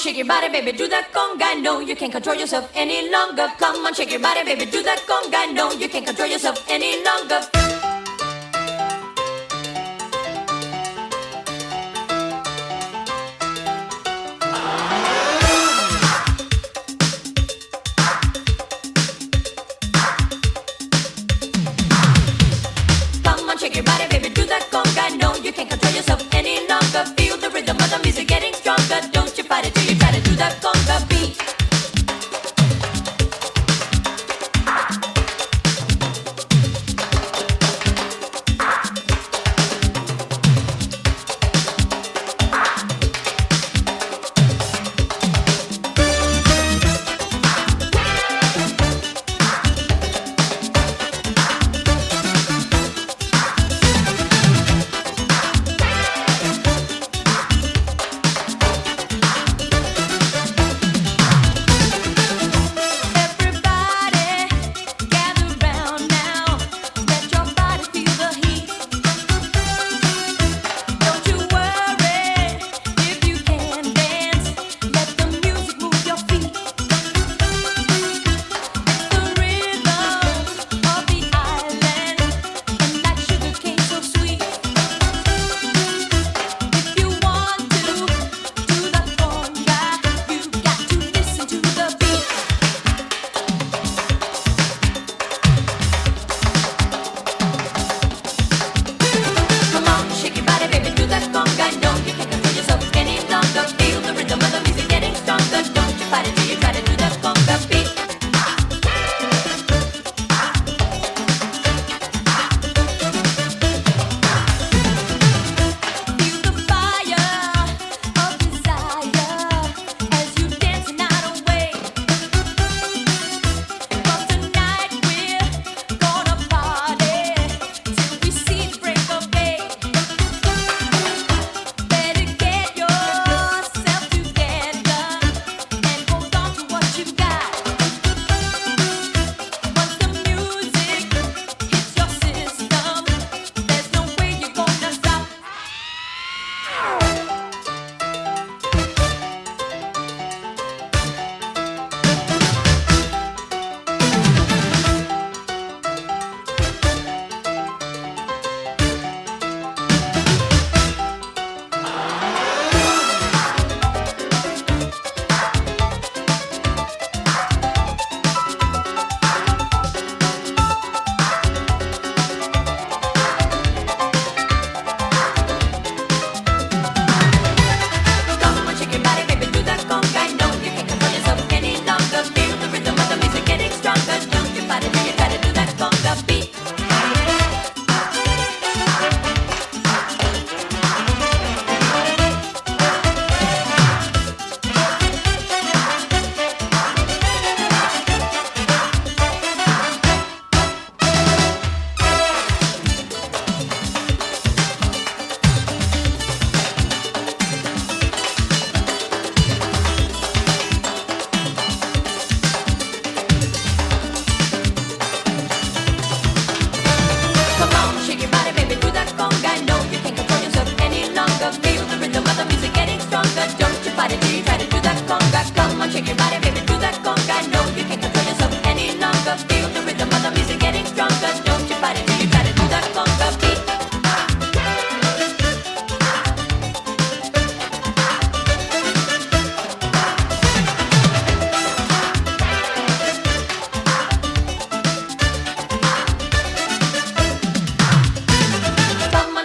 shake your body, baby, do that conga. No, you can't control yourself any longer. Come on, shake your body, baby, do that conga. No, you can't control yourself any longer. Come on, shake your body, baby, do that conga. No, you can't control yourself any longer. Feel the rhythm of the music getting stronger. Don't you fight it till you try to do that conga beat.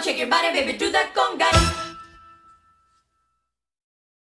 Shake your body, baby, do that conga.